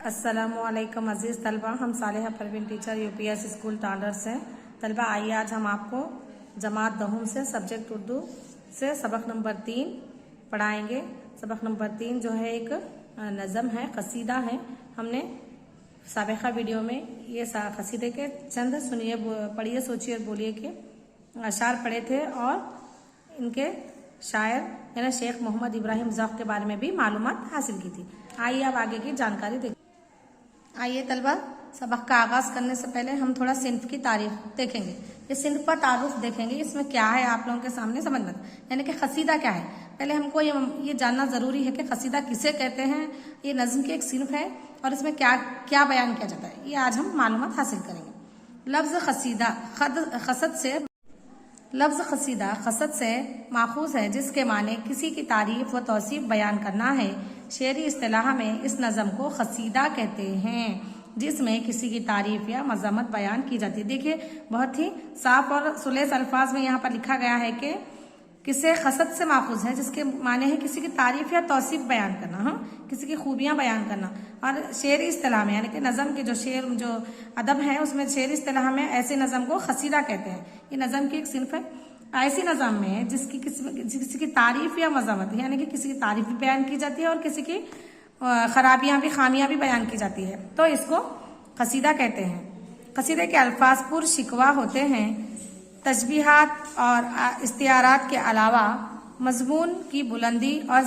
अस्सलामु अलैकुम अजीज़ तलबा, हम सालिहा परवीन टीचर यूपीएस स्कूल टांडर से। तलबा आइए आज हम आपको जमात दहुम से सब्जेक्ट उर्दू से सबक नंबर 3 पढ़ाएंगे। सबक नंबर 3 जो है एक नज़म है, कसीदा है। हमने साबिक़ा वीडियो में ये कसीदे के चंद सुनिए, पढ़िए, सोचिए और बोलिए कि अशार पढ़े थे और इनके शायर यानी शेख मोहम्मद इब्राहिम ज़ौक़ के बारे में भी मालूमात हासिल की थी। आइए अब आगे की जानकारी देखिए। आइए तलबा, सबक का आगाज करने से पहले हम थोड़ा सिन्फ की तारीफ देखेंगे। ये सिन्फ पर तारुफ देखेंगे, इसमें क्या है आप लोगों के सामने समझ में, यानी कि कसीदा क्या है। पहले हमको ये जानना जरूरी है कि कसीदा किसे कहते हैं। ये नज्म की एक सिन्फ है और इसमें क्या क्या बयान किया जाता है, ये आज हम मालूमात हासिल करेंगे। लफ्ज कसीदा लफ्ज कसीदा खसद से माखूज है, जिसके माने किसी की तारीफ व तौसीफ बयान करना है। शेरी इस्तिलाह में इस नज़म को कसीदा कहते हैं, जिसमें किसी की तारीफ या मज़म्मत बयान की जाती है। देखिए बहुत ही साफ और सुलेस अल्फाज में यहाँ पर लिखा गया है कि किसे खसद से माखूज है, जिसके माने है किसी की तारीफ या तौसीफ बयान करना, किसी की खूबियां बयान करना। और शेरी इस्तिलाह में यानी कि नज़म के जो अदब है उसमें शेरी इस्तिलाह में ऐसे नज़म को कसीदा कहते हैं। ये नज़म की एक सिन्फ है। ऐसी नज़म में जिसकी किसी की तारीफ या मज़म्मत यानी कि किसी की तारीफ भी बयान की जाती है और किसी की खराबियां भी, खामियां भी बयान की जाती है, तो इसको कसीदा कहते हैं। कसीदे के अल्फाज पुर शिकवा होते हैं। तशबीहात और इस्तियारात के अलावा मजमून की बुलंदी और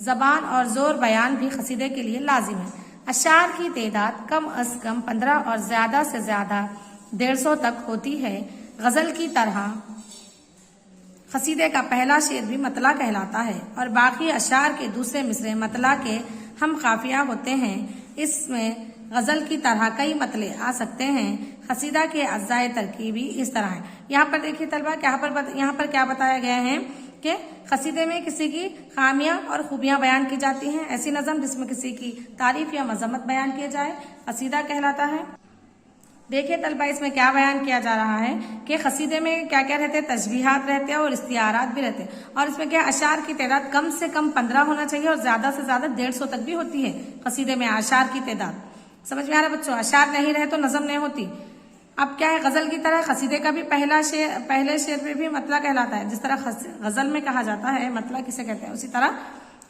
जबान और जोर बयान भी कसीदे के लिए लाजिम है। अशार की तादाद कम अज कम 15 और ज्यादा से ज्यादा 150 तक होती है। गजल की तरह कसीदे का पहला शेर भी मतला कहलाता है और बाकी अशार के दूसरे मिसरे मतला के हम काफिया होते हैं। इसमें गजल की तरह कई मतले आ सकते हैं। कसीदा के अज्जाए तरकीबी इस तरह है। यहाँ पर देखिए तलबा, यहाँ पर क्या बताया गया है कि कसीदे में किसी की खामियां और खूबियां बयान की जाती हैं। ऐसी नज़म जिसमें किसी की तारीफ या मजम्मत बयान किया जाए कसीदा कहलाता है। देखिए तलबा, इसमें क्या बयान किया जा रहा है कि कसीदे में क्या क्या रहते हैं, तशबीहात रहते हैं और इस्तियारात भी रहते हैं। और इसमें क्या अशार की तादाद कम से कम 15 होना चाहिए और ज्यादा से ज्यादा 150 तक भी होती है। कसीदे में अशार की तादाद समझ में आ रहा है बच्चों। अशार नहीं रहे तो नज़म नहीं होती। अब क्या है, गजल की तरह कसीदे का भी पहले शेर पे भी मतला कहलाता है। जिस तरह गजल में कहा जाता है मतला किसे कहते हैं, उसी तरह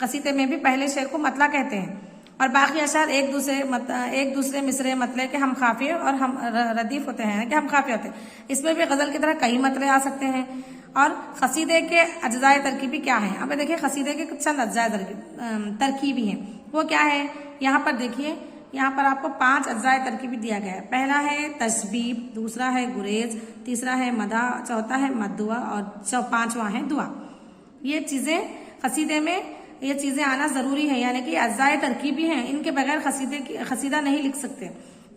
कसीदे में भी पहले शेर को मतला कहते हैं। और बाकी अशार एक दूसरे मिसरे मतले के हम खाफिए और हम रदीफ होते हैं कि हम खाफिए होते हैं। इसमें भी गजल की तरह कई मतले आ सकते हैं। और कसीदे के अज्जाए तरकीबी क्या है, अब देखिए कसीदे के कुछ चंद अज्जाए तरकीबी हैं। वो क्या है, यहाँ पर देखिए, यहाँ पर आपको 5 अज्जाए तरकीबी दिया गया है। पहला है तशबीब, दूसरा है गुरेज, तीसरा है मदा, चौथा है मद्दुआ और पांचवा है दुआ। ये चीजें कसीदे में ये चीजें आना जरूरी है, यानी कि अज्जाए तरकीबी हैं, इनके बगैर कसीदा नहीं लिख सकते।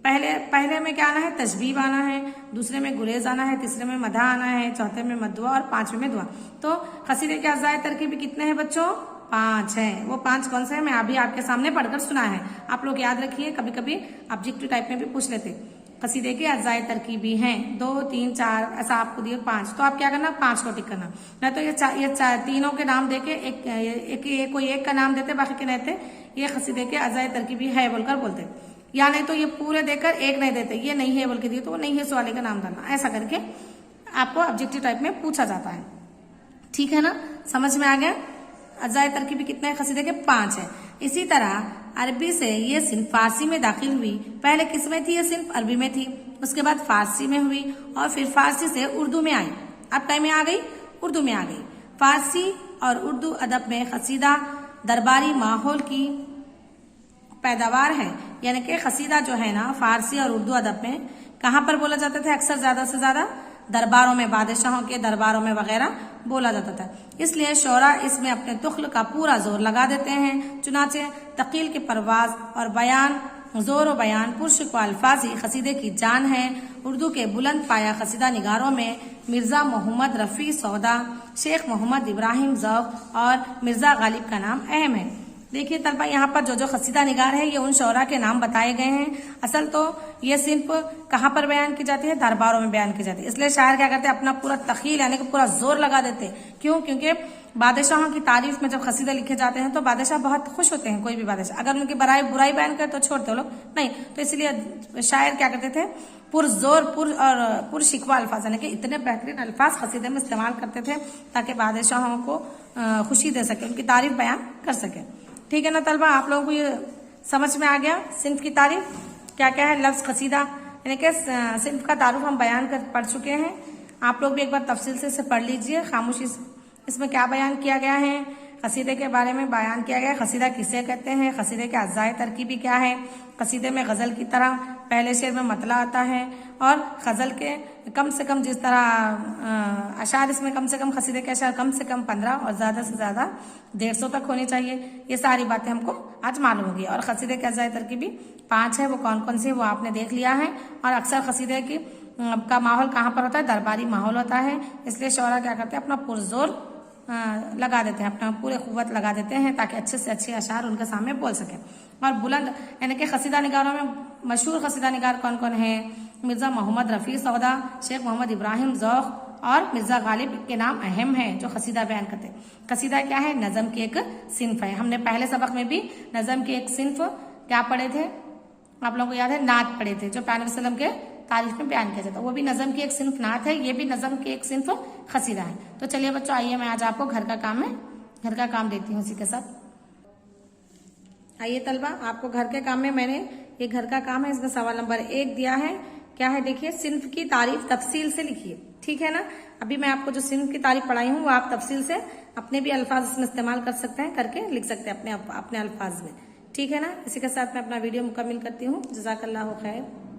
पहले में क्या आना है, तशबीब आना है, दूसरे में गुरेज आना है, तीसरे में मदा आना है, चौथे में मद्दुआ और पांचवे में दुआ। तो कसीदे के अज्जाए तरकीबी कितने हैं बच्चों, 5 है। वो 5 कौन से है, मैं अभी आपके सामने पढ़कर सुना है, आप लोग याद रखिए। कभी कभी ऑब्जेक्टिव टाइप में भी पूछ लेते। कसीदे के अज्जाए तरकीबी हैं 2, 3, 4, ऐसा आपको दिए 5, तो आप क्या करना, 5 को टिक करना। नहीं तो ये तीनों के नाम देके कोई एक का नाम देते, बाकी के रहते ये कसीदे के अज्जाए तरकीबी है बोलकर बोलते, या नहीं तो ये पूरे देकर एक नहीं देते, ये नहीं है बोल के दिए तो वो नहीं है वाले का नाम डालना। ऐसा करके आपको ऑब्जेक्टिव टाइप में पूछा जाता है। ठीक है ना, समझ में आ गया। अज्जाए तरकीबी कितने हैं, कसीदे के 5 है। इसी तरह अरबी से ये सिन्फ फारसी में दाखिल हुई। पहले किस में थी ये सिन्फ, अरबी में थी, उसके बाद फारसी में हुई और फिर फारसी से उर्दू में आई। अब टाइम में आ गई, उर्दू में आ गई। फारसी और उर्दू अदब में कसीदा दरबारी माहौल की पैदावार है, यानी कि कसीदा जो है ना फारसी और उर्दू अदब में कहाँ पर बोला जाता था, अक्सर ज्यादा से ज्यादा दरबारों में, बादशाहों के दरबारों में वगैरह बोला जाता था। इसलिए शोरा इसमें अपने तुख्ल का पूरा जोर लगा देते हैं। चुनाचे तकील के परवाज और बयान, जोर और बयान, पुरशिक अल्फाज ही कसीदे की जान है। उर्दू के बुलंद पाया कसीदा निगारों में मिर्जा मोहम्मद रफी सौदा, शेख मोहम्मद इब्राहिम ज़ौक़ और मिर्जा गालिब का नाम अहम है। देखिए तलबा, यहाँ पर जो कसीदा निगार है ये उन शोरा के नाम बताए गए हैं। असल तो ये सिर्फ कहाँ पर बयान की जाती है, दरबारों में बयान की जाती है। इसलिए शायर क्या करते हैं, अपना पूरा तखील यानी कि पूरा जोर लगा देते। क्यों, क्योंकि बादशाहों की तारीफ में जब कसीदे लिखे जाते हैं तो बादशाह बहुत खुश होते हैं, कोई भी बादशाह अगर उनकी बुराई बयान करे तो छोड़ते लोग नहीं, तो इसलिए शायर क्या करते थे, पुरजोर पुर शिकवा अल्फाज यानी कि इतने बेहतरीन अल्फाज कसीदे में इस्तेमाल करते थे ताकि बादशाहों को खुशी दे सके, उनकी तारीफ बयान कर सके। ठीक है ना तलबा, आप लोगों को ये समझ में आ गया सिन्फ की तारीफ क्या क्या है। लफ्ज कसीदा यानी कि सिन्फ का तारुफ हम बयान कर पढ़ चुके हैं, आप लोग भी एक बार तफसील से इसे पढ़ लीजिए खामोशी से। इसमें क्या बयान किया गया है, कसीदे के बारे में बयान किया गया है, कसीदा किसे कहते हैं, कसीदे के अज़्ज़ाए तरकीबी क्या है, कसीदे में गजल की तरह पहले शेर में मतला आता है और गजल के कम से कम जिस तरह अशार इसमें कम से कम कसीदे के अशार कम से कम 15 और ज्यादा से ज्यादा 150 तक होनी चाहिए। ये सारी बातें हमको आज मालूम होगी। और कसीदे के अज़्ज़ाए तरकीबी 5 है, वो कौन कौन सी वो आपने देख लिया है। और अक्सर कसीदे की का माहौल कहाँ पर होता है, दरबारी माहौल होता है, इसलिए शौरा क्या करते हैं अपना पुरजोर लगा देते हैं, अपना पूरे कुव्वत लगा देते हैं ताकि अच्छे से अच्छे अशार उनके सामने बोल सके। और बुलंद यानी कि कसीदा निगारों में मशहूर कसीदा निगार कौन कौन है, मिर्जा मोहम्मद रफी सौदा, शेख मोहम्मद इब्राहिम ज़ौक़ और मिर्जा गालिब के नाम अहम है जो कसीदा बयान करते हैं। कसीदा क्या है, नज़म की एक सिन्फ है। हमने पहले सबक में भी नज़म की एक सिन्फ क्या पढ़े थे, आप लोगों को याद है, नात पढ़े थे जो पैगंबर सल्लल्लाहु अलैहि वसल्लम के तारीफ में बयान किया जाता है, वो भी नज़म की एक सिन्फ नात है, ये भी नज़म की एक सिन्फ कसीदा है। तो चलिए बच्चों, आइए मैं आज आपको घर का काम देती हूँ इसी के साथ। आइए तलबा, आपको घर के काम में मैंने ये घर का काम है, इसमें सवाल नंबर 1 दिया है। क्या है देखिए, सिन्फ की तारीफ तफसील से लिखिए। ठीक है ना, अभी मैं आपको जो सिन्फ की तारीफ पढ़ाई हूँ वो आप तफसील से अपने भी अल्फाज इसमें इस्तेमाल कर सकते हैं, करके लिख सकते हैं अपने अल्फाज में। ठीक है ना, इसी के साथ मैं अपना वीडियो मुकम्मल करती हूँ। जज़ाकल्लाहु खैर।